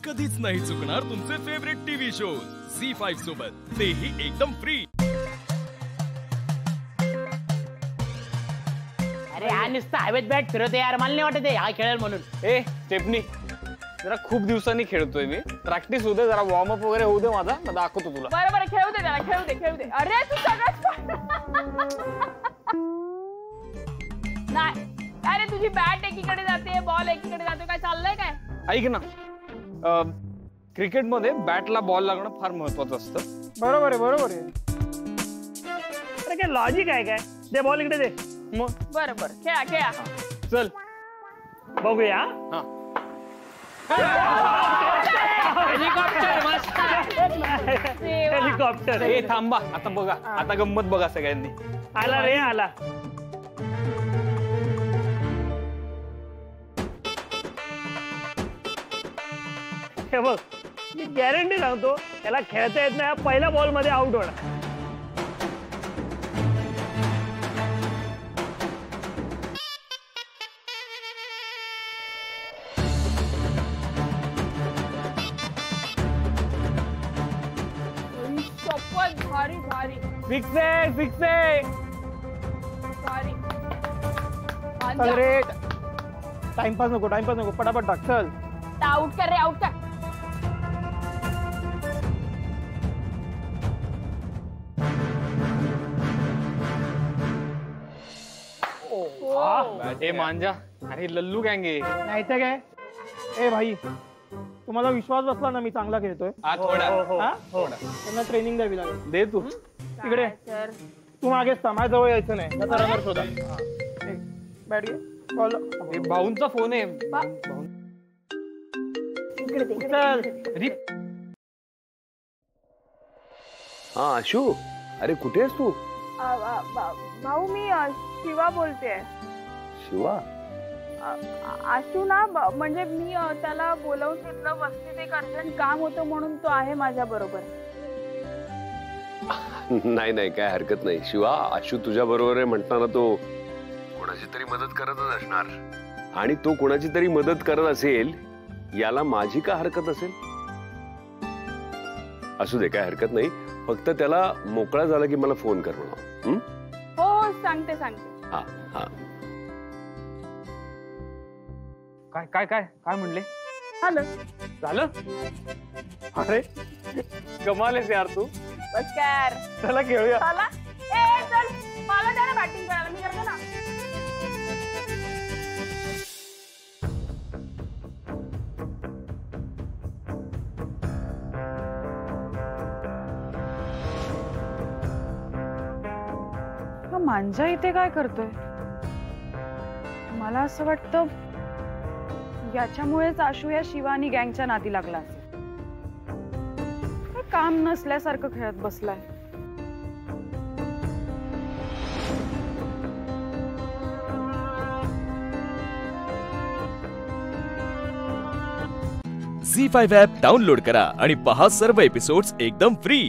कधीच नाही चुकणार तुमचे फेवरेट टीव्ही शोज झी5 सोबत, तेही एकदम फ्री। अरे हा नुसता हवेत बॅट फिरवते यार, मला नाही वाटत हा खेळेल म्हणून। ए स्टेपनी, जरा खूप दिवसांनी खेळतोय मी, प्रॅक्टिस होऊ दे, जरा वॉर्म अप वगैरे होऊ दे माझा, मग दाखवतो तुला। बरं खेळू दे त्याला, खेळू दे। अरे तू सगळंच नाही, अरे तुझी बॅट एकीकडे जाते, बॉल एकीकडे जातो, काय चाललंय काय? ऐक ना, क्रिकेट मध्ये बॅटला बॉल लागणं फार महत्वाचं असतं। बरोबर आहे। अरे काय लॉजिक आहे काय? दे बॉल इकडे दे। मग बरं खेळा चल बघूया। हा हेलिकॉप्टर। ए थांबा, आता बघा, आता गंमत बघा सगळ्यांनी। आला रे आला। हे बघ, मी गॅरंटी सांगतो त्याला खेळता येत नाही, पहिल्या बॉल मध्ये आउट होणार। भारी फिक्स आहे। चल रे, टाइमपास नको, पटापट टाक, चल। आउट कर रे, आउट कर। ए मांजा, अरे लल्लू गँग आहे। नाही तर काय? ए भाई, तुम्हाला विश्वास बसला ना मी चांगला खेळतोय? त्यांना ट्रेनिंग द्यावी लागेल। दे तू इकडे तू मागेच थांब, माझ्या जवळ यायचं नाही। रनर शोधा। बॅट घे, बॉल। भाऊंचा फोन आहे। चल। हा आशू, अरे कुठे आहेस तू? भाऊ मी शिवा बोलते। शिवा? आशू ना, म्हणजे मी त्याला बोलवून घेतलं, वस्तीत एक अर्जंट काम होतं म्हणून तो आहे माझ्या बरोबर। नाही काय हरकत नाही शिवा, आशू तुझ्या बरोबर आहे म्हणताना तो कोणाची तरी मदत करतच असणार, आणि तो कोणाची तरी मदत करत असेल याला माझी का हरकत असेल? असू दे, काय हरकत नाही, फक्त त्याला मोकळा झाला की मला फोन कर म्हणा। हो सांगते। हा हा। काय म्हणले? झालं। अरे कमाल आहेस यार तू। बस कर, चला खेळूया। चला। ए चल, मला द्या ना बॅटिंग करायला, मी करते ना। हा मांजा इथे काय करतोय? मला असं वाटतं याच्यामुळेच आशू या शिवा आणि गँगच्या नादी लागला असेल। काम नसल्यासारखं खेळत बसलाय। झी5 ॲप डाउनलोड करा आणि पहा सर्व एपिसोड्स एकदम फ्री।